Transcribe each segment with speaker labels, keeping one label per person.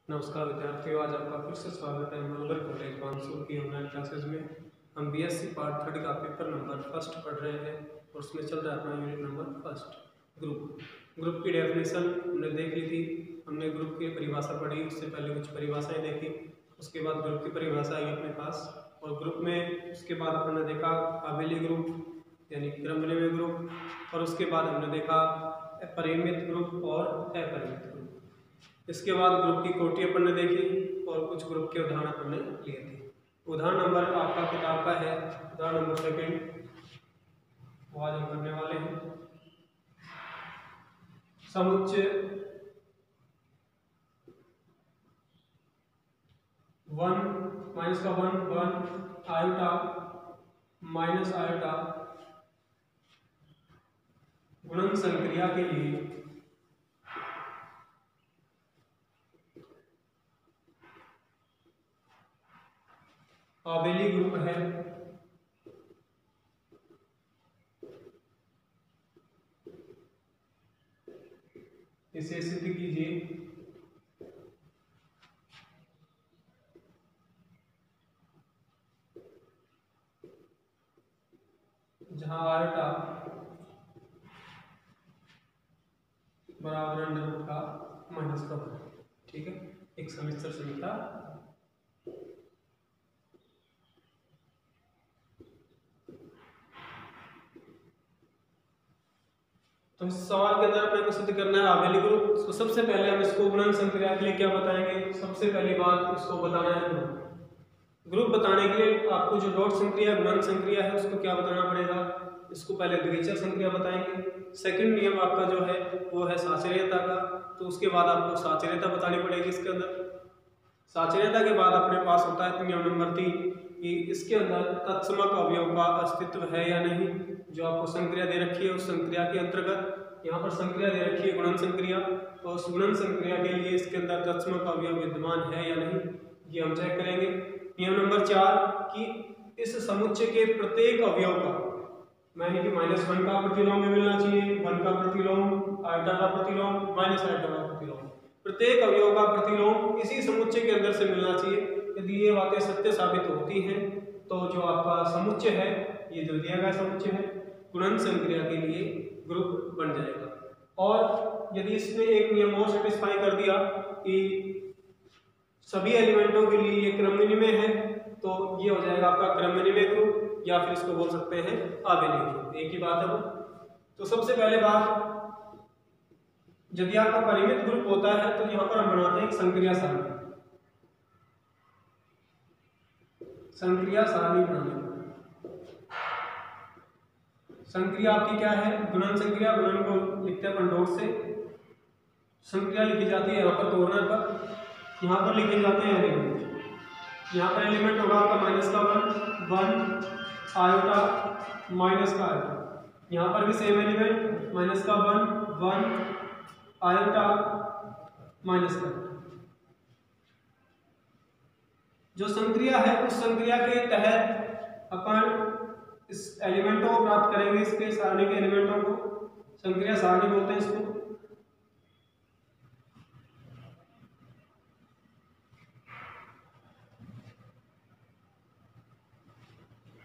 Speaker 1: नमस्कार विद्यार्थियों, आज आपका फिर से स्वागत है मनोहर कॉलेज बानसूर की ऑनलाइन क्लासेस में। हम बीएससी पार्ट 3 का पेपर नंबर फर्स्ट पढ़ रहे हैं और उसमें चल रहा है अपना यूनिट नंबर फर्स्ट ग्रुप की डेफिनेशन हमने देख ली थी। हमने ग्रुप की परिभाषा पढ़ी, उससे पहले कुछ परिभाषाएं देखी, उसके बाद ग्रुप की परिभाषा आई अपने पास। और ग्रुप में उसके बाद हमने देखा आबेली ग्रुप यानी क्रमनियमित ग्रुप, और उसके बाद हमने देखा परिमित ग्रुप और अपरिमित ग्रुप। इसके बाद ग्रुप की कोटि अपन ने देखी और कुछ ग्रुप के उदाहरण अपन ने लिए थे। उदाहरण नंबर आपका किताब का है, उदाहरण नंबर 2 वो आज हम करने वाले हैं। समुच्चय 1 आयोटा माइनस आयोटा गुणन संक्रिया के लिए आबेली ग्रुप है। इसे सिद्ध कीजिए। जहां आयोटा बराबर अंडर रूट का माइनस का वन। ठीक है, एक समिश्र संख्या। तो इस सवाल के अंदर अपने को सिद्ध करना है आबेली ग्रुप। तो सबसे पहले हम इसको गुणन संक्रिया के लिए क्या बताएंगे। सबसे पहली बात इसको बताना है ग्रुप बताने के लिए आपको जो डॉट संक्रिया गुणन संक्रिया है उसको क्या बताना पड़ेगा। इसको पहले द्विचर संक्रिया बताएंगे। सेकंड नियम आपका जो है वो है साचर्यता का, तो उसके बाद आपको साचर्यता बतानी पड़ेगी। इसके अंदर साचर्यता के बाद अपने पास होता है नियम नंबर 3 कि इसके अंदर तत्समक अवयव का अस्तित्व है या नहीं। जो आपको संक्रिया दे रखी है उस संक्रिया के अंतर्गत यहाँ पर संक्रिया दे रखी है गुणन संक्रिया, तो उस गुणन संक्रिया के लिए इसके अंदर तत्समक अवयव विद्यमान है या नहीं, ये हम चेक करेंगे। नियम नंबर 4 कि इस समुच्चय के प्रत्येक अवयव का माने कि -1 का प्रतिलोम में मिलना चाहिए, 1 का प्रतिलोम, आयोटा का प्रतिलोम, माइनस आयोटा का प्रतिलोम, प्रत्येक अवयव का प्रतिलोम इसी समुच्चय के अंदर से मिलना चाहिए। यदि ये बातें सत्य साबित होती हैं तो जो आपका समुच्चय है, ये जो दिया गया समुच्चय है, गुणन संक्रिया के लिए ग्रुप बन जाएगा। और यदि इसने एक नियम और सेटिस्फाई कर दिया कि सभी एलिमेंटों के लिए ये क्रमनियमय है, तो ये हो जाएगा आपका क्रमनियमय ग्रुप, या फिर इसको बोल सकते हैं आबेली ग्रुप। एक ही बात है वो। तो सबसे पहले बात, यदि आपका परिमित ग्रुप होता है तो यहाँ पर हम बनाते हैं एक संक्रिया सारणी। संक्रिया सारणी बनाने, संक्रिया आपकी क्या है, गुणन संक्रिया। गुणन को लिखते हैं अपन डॉट से। संक्रिया लिखी जाती है यहाँ पर कॉर्नर पर, यहाँ पर लिखे जाते हैं एलिमेंट। यहाँ पर एलिमेंट होगा आपका माइनस का 1 आयोटा माइनस का आयोटा। यहाँ पर भी सेम एलिमेंट माइनस का 1 आयोटा माइनस का। जो संक्रिया है उस संक्रिया के तहत अपन इस एलिमेंटों को प्राप्त करेंगे, इसके सारणी के एलिमेंटों को संक्रिया सारणी बोलते हैं इसको।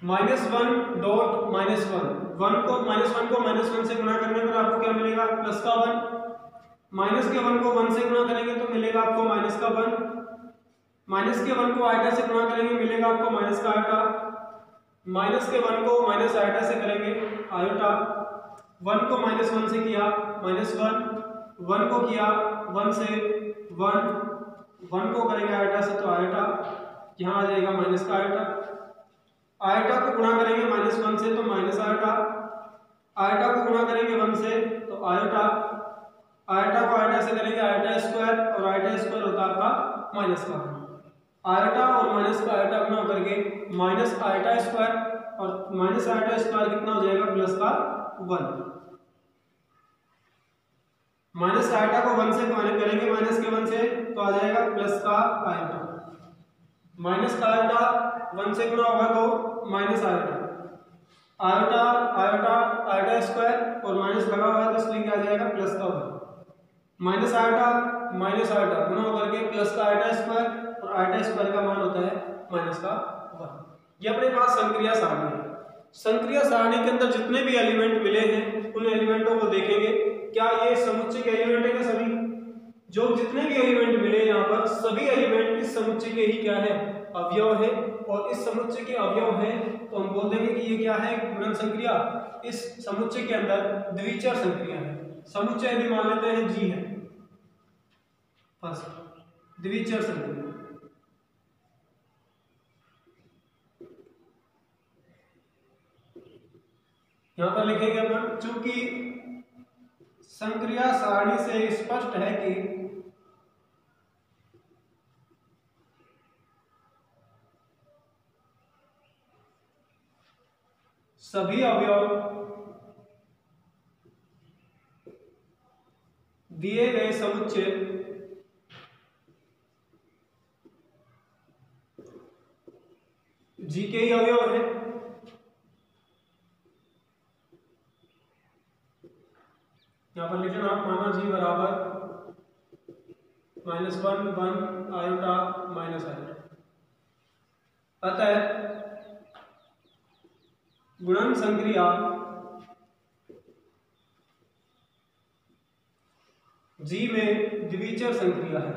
Speaker 1: -1 डॉट -1 को -1 से गुणा करने पर आपको क्या मिलेगा, प्लस का 1। माइनस के 1 को 1 से गुणा करेंगे तो मिलेगा आपको माइनस का 1। माइनस के 1 को आयोटा से गुणा करेंगे मिलेगा आपको माइनस का आयोटा। माइनस के 1 को माइनस आयोटा से करेंगे आयोटा। 1 को -1 से किया -1, 1 को किया 1 से 1 को करेंगे आयोटा से तो आयोटा, यहाँ आ जाएगा माइनस का आयोटा। आयोटा को गुणा करेंगे -1 से तो माइनस आयोटा, आयोटा को गुणा करेंगे 1 से तो आयोटा, आयोटा को आयोटा से करेंगे आयोटा स्क्वायर, और आयोटा स्क्वायर होता है आपका माइनस का। आयोटा और माइनस का आयोटा गुणा करके माइनस आयोटा स्क्वायर, और माइनस आयोटा स्क्वायर कितना हो जाएगा, प्लस का 1। माइनस आयोटा को 1 से करेंगे माइनस के 1 से तो आ जाएगा प्लस का आयोटा। माइनस का आयोटा 1 से गुणा होगा तो minus iota, iota iota iota square और माइनस लगा हुआ है तो इसलिए क्या आ जाएगा, प्लस का 1। माइनस आयोटा गुना होकर के प्लस का आयोटा स्क्वायर, और आयोटा स्क्वायर का मान होता है माइनस का 1। ये अपने पास संक्रिया सारणी है। संक्रिया सारणी के अंदर जितने भी एलिमेंट मिले हैं उन एलिमेंटों को देखेंगे, क्या ये समुच्चय के एलिमेंट है क्या सभी? जो जितने भी एलिमेंट मिले यहाँ पर सभी एलिमेंट इस समुच्चय के ही क्या है? अवयव है। और इस समुच्चय के अवयव है तो हम बोल देंगे कि ये क्या है? गुणन संक्रिया। इस समुच्चय के अंदर द्विचर संक्रिया है। समुच्चय भी मान लेते हैं जी है, बस द्विचर संक्रिया। यहां पर लिखेंगे अपन, चूंकि संक्रिया सारणी से स्पष्ट है कि सभी अवयव दिए गए समुच्चय जी के ही अवयव है। यहां पर लिखना आप माना जी बराबर -1 1 आयोटा माइनस आयोटा। अतः गुणन संक्रिया जी में द्विचर संक्रिया है।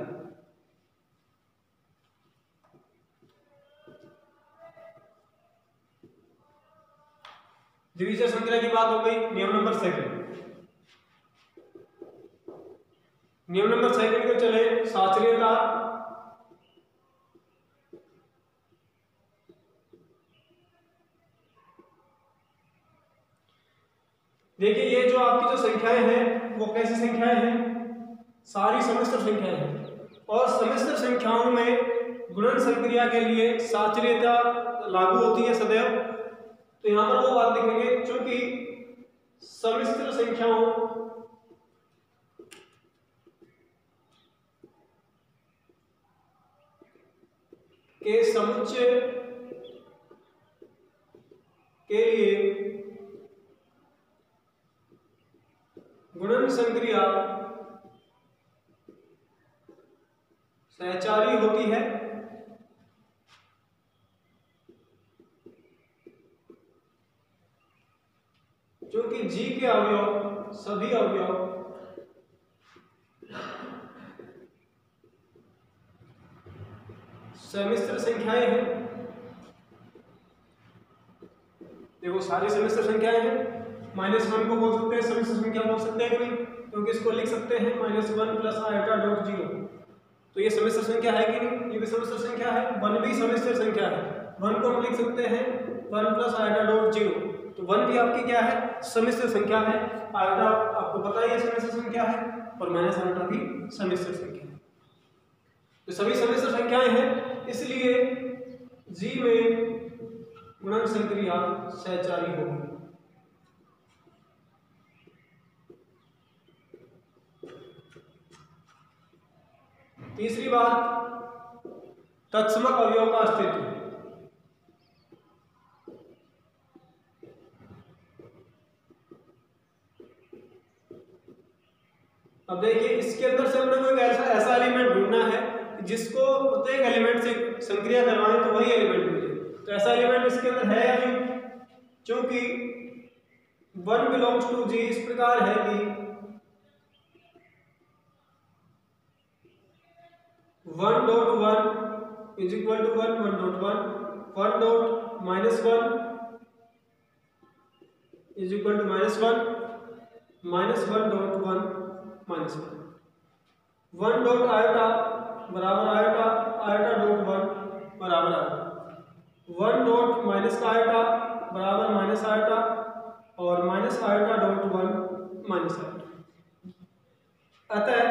Speaker 1: द्विचर संक्रिया की बात हो गई। नियम नंबर सेकंड, नियम नंबर सेकंड को चले साचर्यता। देखिए ये जो आपकी जो संख्याएं हैं वो कैसी संख्याएं हैं? सारी समिश्र संख्याएं हैं। और समिश्र संख्याओं में गुणन संक्रिया के लिए साचर्यता लागू होती है सदैव। तो यहां पर वो बात लिखेंगे, चूंकि समिश्र संख्याओं के समुच्चय के लिए गुणन संक्रिया सहचारी होती है। क्योंकि जी के अवयव सभी अवयव समिश्र संख्याएं हैं। देखो सारी समिश्र संख्याएं हैं। -1 को बोल सकते हैं समिश्र संख्या बोल सकते हैं कोई, क्योंकि इसको लिख सकते हैं -1 प्लस आयोटा डॉट 0। तो ये समिश्र संख्या है कि नहीं? ये भी समिश्र संख्या है। 1 भी समिश्र संख्या है। 1 को हम लिख सकते हैं 1 प्लस आयोटा डॉट 0। तो 1 भी आपकी क्या है? समिश्र संख्या है। आयोटा आपको पता ही है समिश्र संख्या है, और माइनस आयोटा भी समिश्र संख्या है। तो सभी समिश्र संख्याएं हैं, इसलिए जी में गुणन संक्रिया सहचारी होगी। तीसरी बात, तत्समक अवयव का अस्तित्व। अब देखिए इसके अंदर से हमने कोई ऐसा एलिमेंट ढूंढना है जिसको प्रत्येक एलिमेंट से संक्रिया करवाएं तो वही एलिमेंट मिले। तो ऐसा एलिमेंट इसके अंदर है या नहीं? क्योंकि 1 बिलोंग्स टू जी इस प्रकार है कि 1.1 is equal to 1, 1.1, 1.-1 is equal to -1, -1.1 -1, 1 dot iota बराबर आयोटा, आयोटा डॉट 1 बराबर आयोटा, 1 डॉट माइनस का आयोटा बराबर माइनस आयोटा, और minus iota dot 1 minus iota. अतः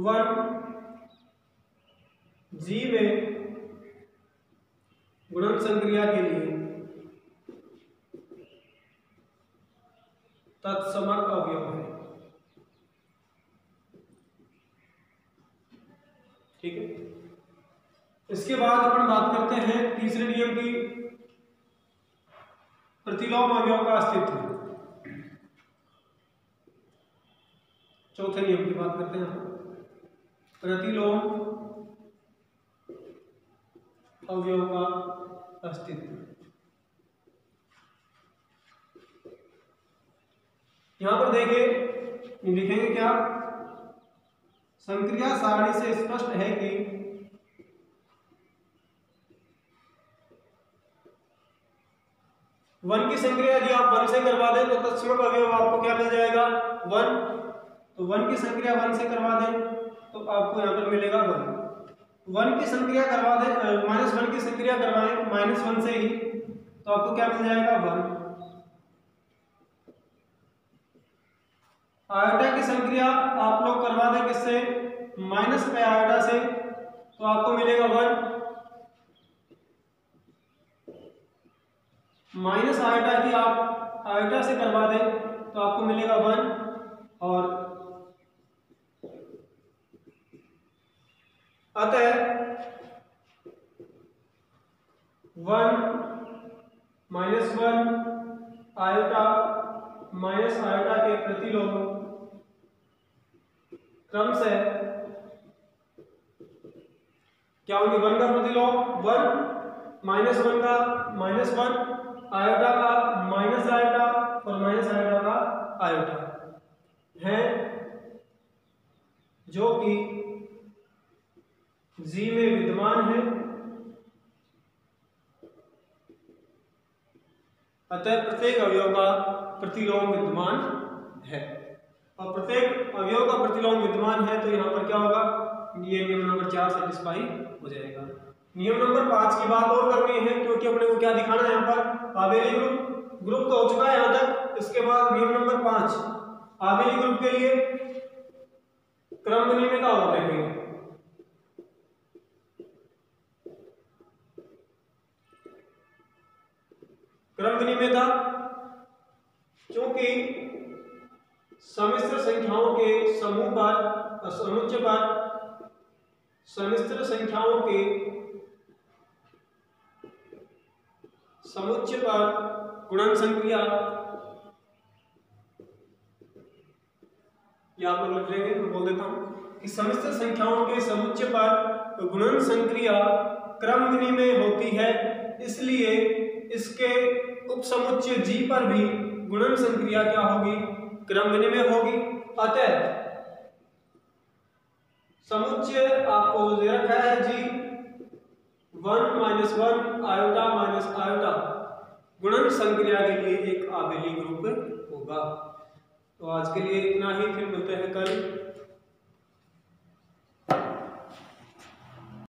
Speaker 1: 1 जी में गुणन संक्रिया के लिए तत्समक अवयव है। ठीक है। इसके बाद अपन बात करते हैं तीसरे नियम की, प्रतिलोम अवयव का अस्तित्व। चौथे नियम की बात करते हैं, प्रतिलोम अवयव का अस्तित्व। यहां पर देखिए लिखेंगे क्या, संक्रिया सारणी से स्पष्ट है कि वन की संक्रिया यदि आप 1 से करवा दें तो तत्समक अवयव आपको क्या मिल जाएगा, 1। तो 1 की संक्रिया 1 से करवा दें तो आपको यहां पर मिलेगा 1। 1 की संक्रिया करवा दें, -1 की संक्रिया करवाएं -1 से ही, तो आपको क्या मिल जाएगा, 1। आयोटा की संक्रिया आप लोग करवा दें किससे, माइनस पे आयोटा से, तो आपको मिलेगा 1। माइनस आयोटा की आप आयोटा से करवा दें तो आपको मिलेगा 1। और अतः 1 -1 आयोटा माइनस आयोटा के प्रतिलोम क्रम से क्या होंगे, 1 का प्रतिलोम 1, -1 का -1, आयोटा का माइनस आयोटा और माइनस आयोटा का आयोटा है, जो कि जी में विद्यमान है। अतः प्रत्येक अवयव का प्रतिलोम विद्यमान है, और प्रत्येक अवयव का प्रतिलोम विद्यमान है तो यहां पर क्या होगा, ये नियम नंबर 4 सेटिस्फाई हो जाएगा। नियम नंबर 5 की बात और करनी है, क्योंकि अपने को क्या दिखाना है यहाँ पर, आबेली ग्रुप तो हो चुका है यहां तक। इसके बाद नियम नंबर 5 आबेली ग्रुप के लिए क्रम विनिमयता और देखेंगे। क्रम विनिमयता, क्योंकि सम्मिश्र संख्याओं के समूह पर समुच्चय पर सम्मिश्र संख्याओं के समुच्चय पर गुणन संक्रिया, या आप लोग लिख लेंगे, मैं बोल देता हूं कि सम्मिश्र संख्याओं के समुच्चय पर गुणन संक्रिया क्रम विनिमय होती है, इसलिए इसके उपसमुच्चय जी पर भी गुणन संक्रिया क्या होगी, क्रम विनिमय होगी। अतः समुच्चय आपको दे रखा है जी 1 -1 आयोटा माइनस आयोटा गुणन संक्रिया के लिए एक आबेली ग्रुप होगा। तो आज के लिए इतना ही, फिर मिलते हैं कल।